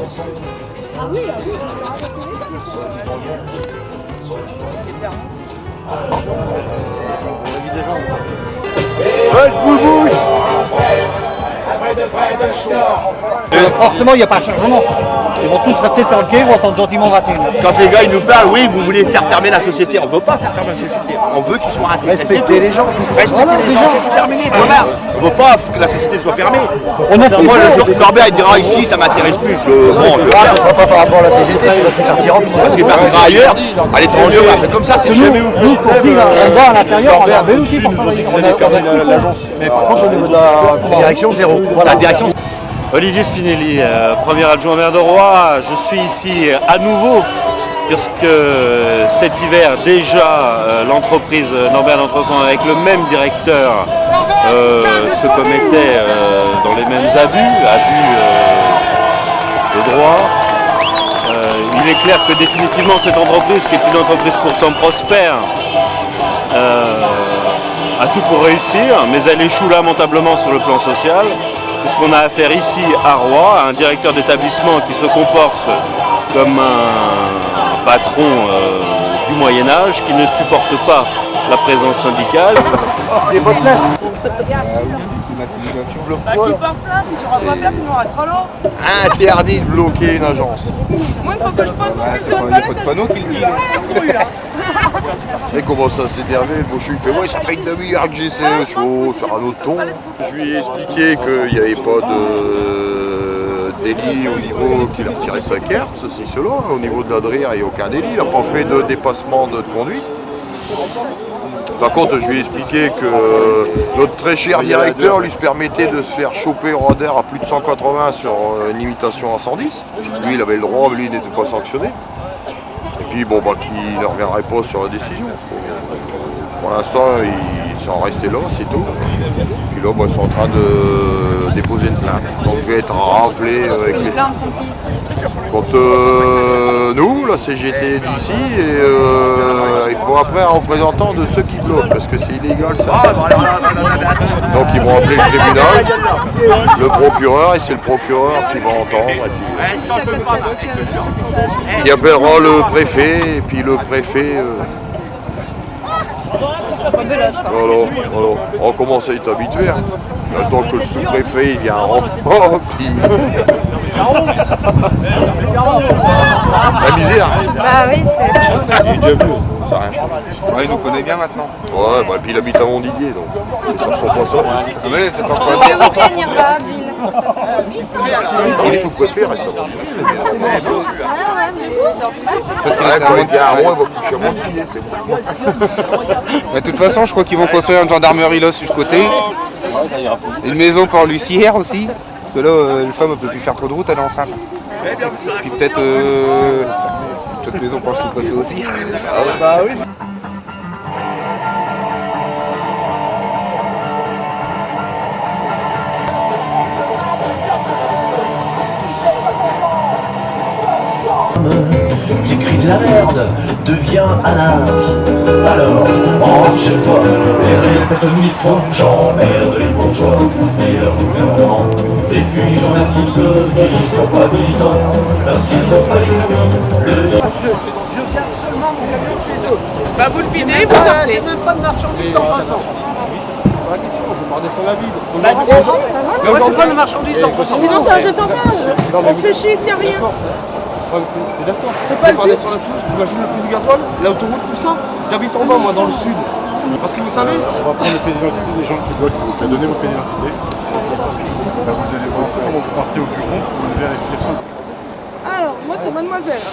Ah oui, forcément, il n'y a pas de chargement. Ils vont tous rester sur le quai, ils vont entendre gentiment rater. Quand les gars ils nous parlent, oui, vous voulez faire fermer la société. On ne veut pas faire fermer la société. On veut qu'ils soient intégrés. Respecter les gens. Respecter les gens, c'est terminé. Voilà. On ne veut pas que la société soit fermée. Moi, le jour que Corbert il dira ici, ça ne m'intéresse plus. Ce ne sera pas par rapport à la CGT, c'est parce qu'il partira. Parce qu'il partira ailleurs, à l'étranger, c'est comme ça. C'est jamais nous, on va à l'intérieur, on a un outil pour travailler. On a l'agence. Mais par contre, au niveau de la direction, zéro. La direction. Olivier Spinelli, premier adjoint maire de Roy. Je suis ici à nouveau puisque cet hiver déjà l'entreprise Norbert d'Entresson avec le même directeur se commettait dans les mêmes abus de droit. Il est clair que définitivement cette entreprise, qui est une entreprise pourtant prospère, a tout pour réussir, mais elle échoue lamentablement sur le plan social. Puisqu'on a affaire ici à Roy à un directeur d'établissement qui se comporte comme un patron du Moyen-Âge, qui ne supporte pas la présence syndicale. Qui parle plein, tu n'auras pas plein, tu n'auras trop long. Interdit de bloquer une agence. Moi, il faut que je pose mon cul sur une palette. Il n'y a pas de panneau qui le dit. Et commence à s'énerver, le boucher il fait ouais ça fait une demi-heure que j'essaie, je suis sur un autre ton. Je lui ai expliqué qu'il n'y avait pas de délit au niveau qu'il a retiré sa carte, ceci, cela. Au niveau de la DRIR, il n'y a aucun délit, il n'a pas fait de dépassement de conduite. Par contre, je lui ai expliqué que notre très cher directeur lui permettait de se faire choper au radar à plus de 180 sur une limitation à 110. Lui, il avait le droit, mais lui, il n'était pas sanctionné. Et puis, bon, qu'il ne reviendrait pas sur la décision. Pour l'instant, ils sont restés là, c'est tout. Puis là, ils sont en train de déposer une plainte. Donc, je vais être rappelé avec les... Contre nous, la CGT d'ici, et il faut après un représentant de ceux qui bloquent, parce que c'est illégal ça. Donc ils vont appeler le tribunal, le procureur, et c'est le procureur qui va entendre. Qui appellera le préfet, et puis le préfet... Alors, on commence à être habitué. Tant que le sous-préfet il vient en puis... La misère. Bah oui, c'est... Il est déjà vu, ça n'a rien changé. Ouais, il nous connaît bien maintenant. Ouais, et puis il habite à Montdidier, donc c'est sur son poisson. Ah mais t'es encore Ça fait le week-end, il va à Ville. Il est sous-préfet, reste à Montdidier. Parce qu'il y a un roi, il va coucher à Montdidier, c'est bon. De toute façon, je crois qu'ils vont construire une gendarmerie là sur ce côté. Une maison pour l'huissière aussi. Parce que là, une femme ne peut plus faire trop de route, elle est enceinte. Et puis peut-être une maison pour le sous-préfet aussi. Bah oui. Tes cris de la merde devient un art. Alors, range-toi et répète 1000 fois. J'emmerde les bourgeois et leur gouvernement. Et puis j'emmerde tous ceux qui sont pas militants, parce qu'ils sont pas les couilles. Je garde seulement mon camion chez eux. Bah vous le videz, vous sortez. C'est même pas de marchandises en passant. La question, je vais descendre la ville. Moi c'est pas de marchandises en passant. Sinon c'est un jeu sans fin. On se fait chier s'il y a rien. T'es d'accord? C'est pas le but. T'imagines le prix du gasoil, l'autoroute, tout ça? J'habite en bas, moi, dans le sud. Parce que vous savez... On va prendre les pieds d'identité des gens qui bloquent, s'il vous plaît. Donnez vos pieds d'identité. Là, vous allez voir comment vous partez au bureau pour une vérification. Alors, moi c'est mademoiselle.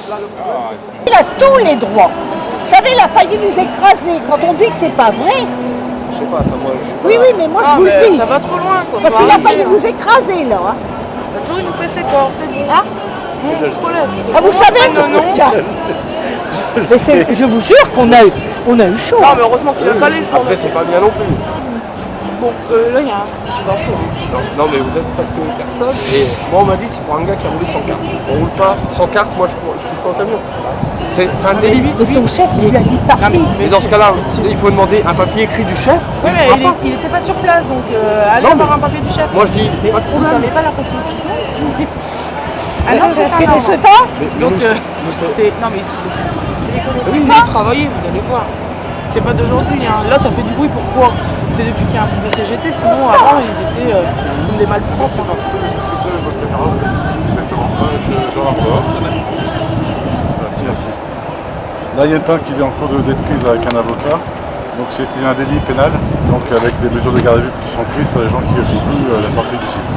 Il a tous les droits. Vous savez, il a failli nous écraser. Quand on dit que c'est pas vrai... Je sais pas, ça, moi, je suis pas... Oui, oui, mais moi je vous le dis. Ça va trop loin quoi. Parce qu'il a failli nous écraser, là. Hein. Toujours il nous fait ses corps, c'est bon. Hein? Ah, vous le savez? Non, non. Je vous jure qu'on a eu chaud. Non, mais heureusement qu'il a pas les jours. Après, c'est pas bien non plus. Bon, là il y a un truc qui va pas. Non, mais vous êtes presque personne. Et moi, on m'a dit, c'est pour un gars qui a roulé sans carte. On roule pas sans carte, moi, je touche pas au camion. C'est un délit. Mais son chef, il lui a dit de partir. Mais dans ce cas-là, il faut demander un papier écrit du chef. Oui, mais il était pas sur place, donc allez avoir un papier du chef. Moi, je dis... Mais vous savez pas la pression qu'ils ont ici. Ah non, Vous ne c'est connaissez pas? Donc, c'est... Non, mais ici, c'est... Oui, mais travailler, vous allez voir. C'est pas d'aujourd'hui, hein. Là, ça fait du bruit, pourquoi? C'est depuis qu'il y a un truc de CGT, sinon, avant, ils étaient comme des malpropres. Exactement. Merci. Là, il y a une plainte qui est en cours d'être prise avec un avocat. Donc, c'était un délit pénal, donc avec des mesures de garde à vue qui sont prises sur les gens qui occupent la sortie du site.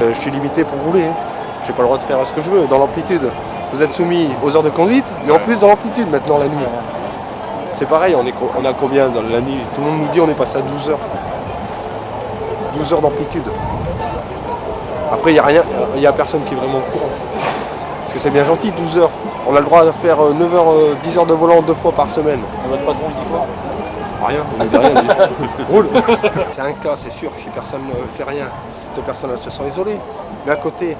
Je suis limité pour rouler. Hein. J'ai pas le droit de faire ce que je veux dans l'amplitude. Vous êtes soumis aux heures de conduite, mais en plus dans l'amplitude maintenant la nuit. C'est pareil, on a combien dans la nuit? Tout le monde nous dit on est passé à 12 heures. 12 heures d'amplitude. Après, il n'y a personne qui est vraiment au courant. Parce que c'est bien gentil, 12 heures. On a le droit de faire 9 heures, 10 heures de volant 2 fois par semaine. Et votre patron, il dit quoi? Rien, il ne dit rien. Roule. C'est un cas, c'est sûr que si personne ne fait rien, cette personne elle se sent isolée. Mais à côté,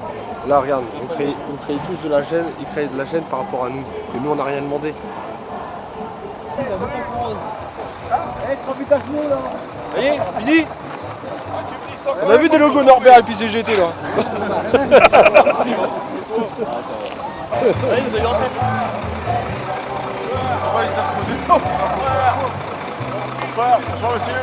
là regarde, on crée tous de la gêne, ils créent de la gêne par rapport à nous. Et nous on n'a rien demandé. Ça y est, fini. On a vu des logos Norbert et puis CGT là. Bonsoir monsieur.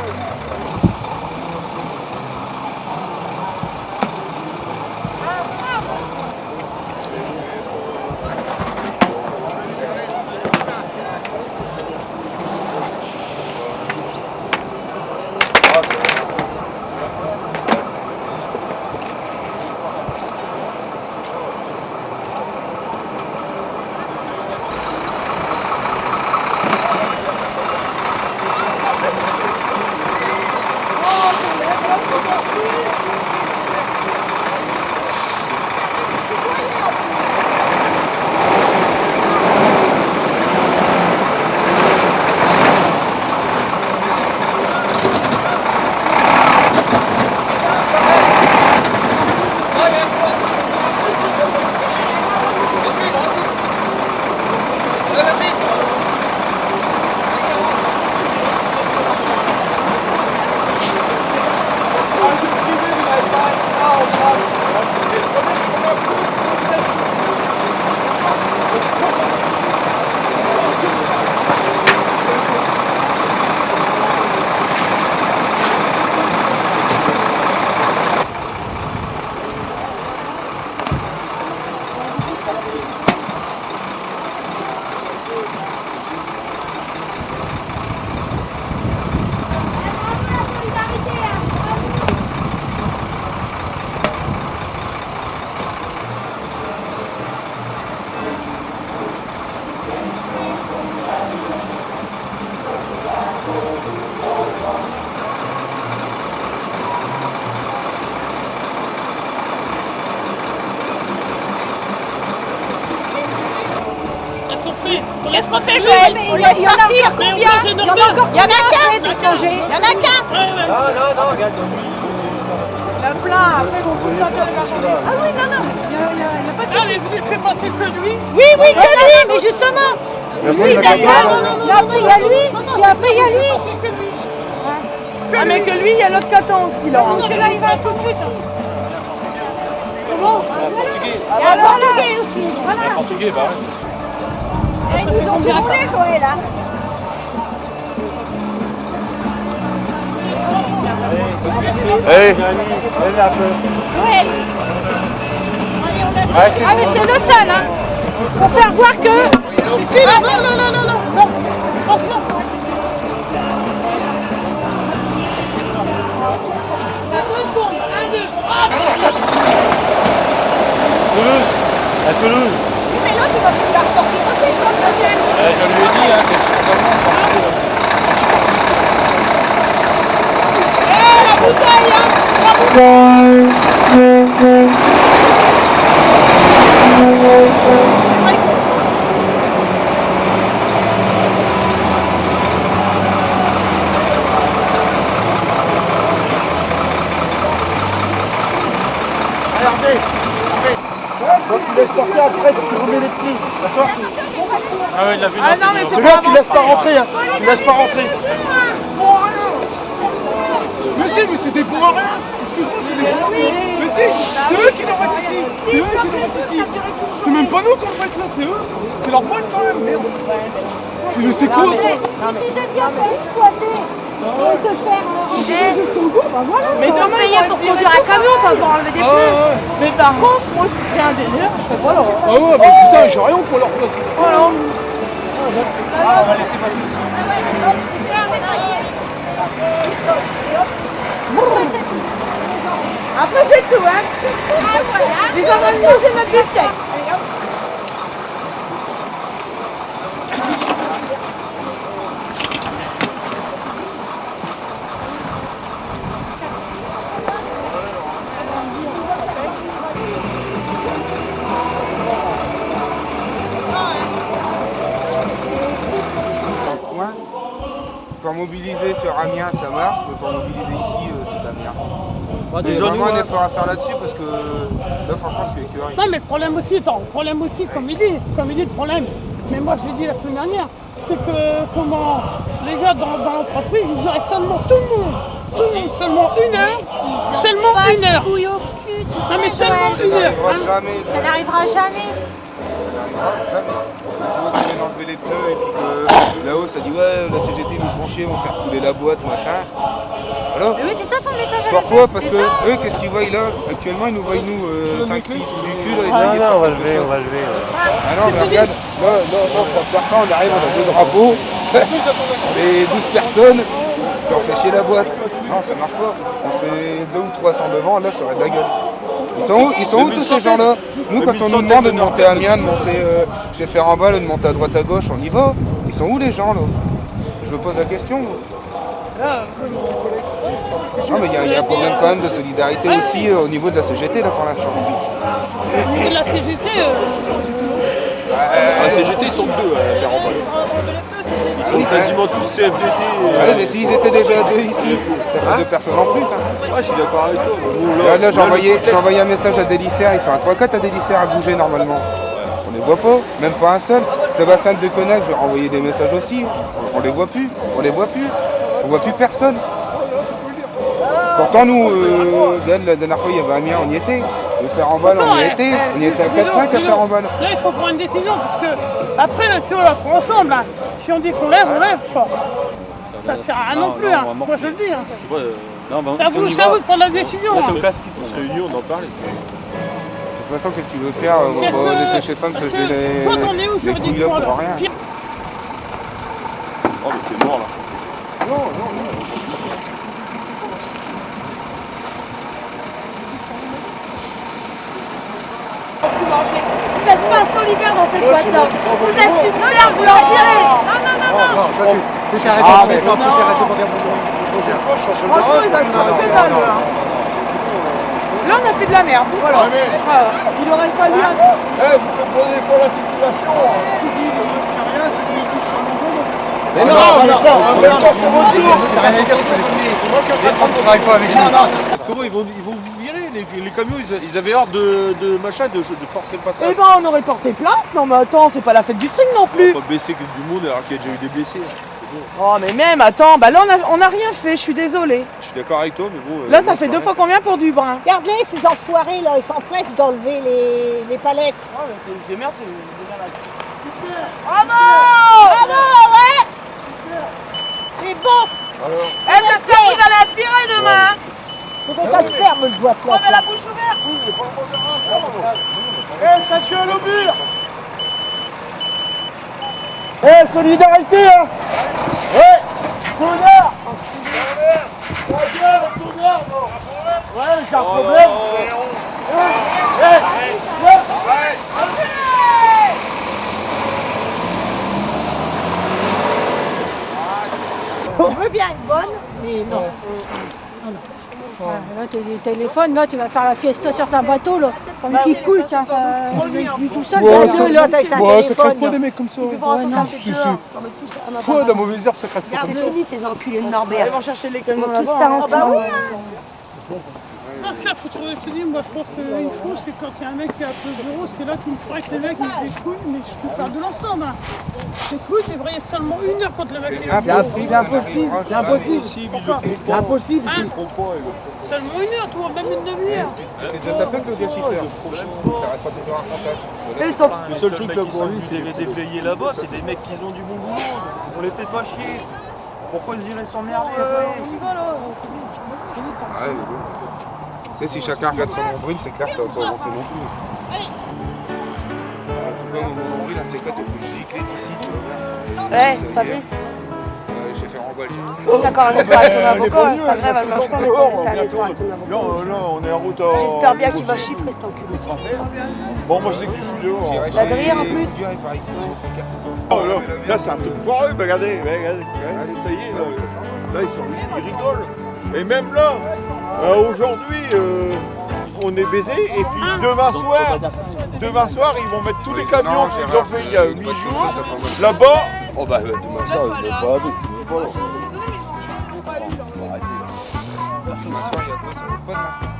Qu'est-ce qu'on fait, Joël? On laisse partir combien? Il y en a encore combien d'étrangers? Il y en a qu'un? Non, regarde. Il y a plein, après ils vont tous sortir de marchandises. Ah oui, non. Il n'y a pas de souci. Ah, mais c'est passé que lui? Oui, que lui, mais justement. Lui, il a pas. Après, il y a lui. Et après, il y a lui. Ah, mais que lui, il y a l'autre Catan aussi, là. Celui-là, il va tout de suite. Bon. Ah, Et alors, portugais aussi. Voilà. Portugais, bah ouais. Ils nous ont tout roulé, Joël, là. Hey. Joël. Ah, mais c'est le seul, hein. Pour faire voir que... Ici, là. Non. Franchement. Toulouse. À Toulouse. Mais l'autre, il va falloir sortir aussi, je crois que Je lui ai dit que je suis vraiment... la bouteille, hein. La bouteille. Quand tu laisses sortir après, tu remets les pieds, d'accord? Ah oui, il l'a vu. Ah non, mais c'est Celui-là, tu laisses pas rentrer, hein. Tu laisses pas rentrer. Monsieur, mais c'était pour rien. Excuse-moi, c'est des gros. Mais si, c'est eux qui l'ont fait ici. C'est eux qui le mettent ici. C'est même pas nous qu'on le mette là, c'est eux. C'est leur boîte quand même, merde. Mais c'est quoi ça? Si je viens pour exploiter, pour se faire jusqu'au bout, bah voilà. Mais ils sont payés pour conduire un camion, pas pour enlever des pneus. Mais par contre, moi, si c'est un délire, je serais pas là. Ah ouais, bah putain, j'ai rien pour leur placer. Voilà. On va laisser passer. Après, c'est tout, hein. Ils ont même mangé notre bifteck. Pour mobiliser sur Amiens, ça marche, mais pour mobiliser ici, c'est de la merde. Bah, Il y a vraiment un effort à faire là-dessus parce que là, franchement, je suis écœuré. Non, mais le problème aussi, comme il dit le problème, mais moi je l'ai dit la semaine dernière, c'est que comment les gars dans l'entreprise, ils auraient seulement tout le monde, seulement une heure. Non, mais seulement une heure. Ça n'arrivera jamais. Tu vois qu'ils viennent enlever les pneus et puis que là-haut ça dit ouais la CGT nous font chier, vont faire couler la boîte, machin. Voilà. Mais oui, c'est ça son message à la Pourquoi? presse, Parce c'est que ça. eux, qu'est-ce qu'ils voient là? Actuellement, ils nous voient nous 5-6 sous du cul là, essayer de Non, faire on va quelque lever, chose. on va lever. Ah non, mais regarde, là, on arrive, on a 2 drapeaux, et 12 personnes, puis on fait chier la boîte. Non, ça marche pas. On serait 200 ou 300 devant, là, ça aurait de la gueule. Ils sont où tous ces gens-là? Nous, quand on nous demande de monter à Amiens, de monter chez Ferrambal, de monter à droite à gauche, on y va. Ils sont où les gens là? Je me pose la question. Non, mais il y a un problème quand même de solidarité aussi au niveau de la CGT là pour l'instant. Et la CGT, La CGT, ils sont que 2 à Ferrambal. Ils sont quasiment tous CFDT. Ouais, mais s'ils étaient déjà 2 ici, ça fait 2 personnes en plus. Hein. Ouais, je suis d'accord avec toi. Là, j'ai envoyé un message à Délicère, ils sont à 3-4 à Délicère à bouger normalement. On les voit pas, même pas un seul. Sébastien de Conac, je vais renvoyer des messages aussi. On les voit plus, on voit plus personne. Pourtant nous, la dernière fois il y avait Amiens, on y était. Le Ferrambal, on y était. On y était à 4-5 à Ferrambal. là il faut prendre une décision parce que après là, si on la prend ensemble, là, si on dit qu'on lève, on lève quoi. Ça sert à rien non plus, hein. Moi je le dis. Hein. C'est à vous de prendre la décision. C'est au casse-pipe, on se réunit, on en parle. De toute façon, qu'est-ce que tu veux faire? On va laisser chez femmes se geler les couilles là pour rien. Oh, mais c'est mort là. Non. Vous n'êtes pas solidaires dans cette boîte-là. Vous êtes une merde, vous leur direz. Non. Franchement, ils assument que dalle. Là, on a fait de la merde. Voilà. Il aurait fallu un... Vous comprenez pas la situation. Qui dit de ne faire rien, c'est que nous tous sur mon dos. Mais non, c'est votre tour. C'est moi qui ai travaille pas avec lui. Comment ils vont vous virer? Les camions, ils avaient hâte de machin, de forcer le passage. Eh ben, on aurait porté plainte. Non, mais attends, c'est pas la fête du string non plus. On va pas blesser que du monde alors qu'il y a déjà eu des blessés. Oh, mais même, attends, bah là, on a rien fait, je suis désolée. Je suis d'accord avec toi, mais bon... Là, ça fait 2 fois qu'on vient pour du brin. Regardez ces enfoirés là, ils s'empressent d'enlever les palettes. Oh, mais c'est des merdes, c'est bien là. Bravo, ouais. C'est bon. Alors, J'espère que vous allez être virés demain. Faudrait pas le ferme le boîte là. Prenez la bouche ouverte. Attention à l'obus. Solidarité hein. Ouais. Connard. Ouais, j'ai un problème. Je veux bien une bonne, mais non. Là, tes téléphones, là, tu vas faire la fiesta sur un bateau, là, comme qui coule, tiens, lui tout seul, l'autre avec sa téléphone. Ça crève pas des mecs comme ça. Si. Quoi, la mauvaise herbe, ça crève pas comme ça. C'est fini ces enculés de Norbert. Ils vont chercher les camions Tous là-bas. 40 ans. Parce qu'il faut trouver, je te dis, moi je pense qu'il faut, c'est quand il y a un mec qui est un peu gros, c'est là qu'il faudrait que les mecs ils des couilles, mais je te parle de l'ensemble. Hein. Les couilles, il devrait y avoir seulement 1 heure quand le mec est C'est impossible, c'est impossible. Pourquoi C'est impossible. Hein seulement 1 heure, toi, même une demi-heure. Tu déjà tapé avec le déchiffreur. Ça restera toujours un fantasme. Le seul truc là pour lui, c'est les dépayés là-bas, c'est des mecs qui ont du bon boulot. On les fait pas chier. Pourquoi ils iraient s'emmerder Ouais, tu sais, si chacun regarde son nombril, c'est clair que ça va pas avancer non plus. En tout cas, mon nombril, c'est quoi, t'as fait gicler d'ici, tu vois. Ouais, Fabrice. Je vais faire en bol. D'accord, un espoir avec ton avocat, ta grève elle marche pas, mais t'as un espoir avec ton avocat. Là, on est en route à... J'espère bien qu'il va chiffrer cet enculé. Bon, moi, je sais que je suis dehors. La derrière en plus. Oh, là c'est un truc foireux, mais regardez, ça y est, là ils rigolent. Et même là, aujourd'hui, on est baisé, et puis demain soir, ils vont mettre tous les camions qu'ils ont fait il y a 8 jours, là-bas. Oh bah, demain soir, ils vont pas avec, ils vont pas là. Demain soir, il y a quoi, ça va pas demain soir.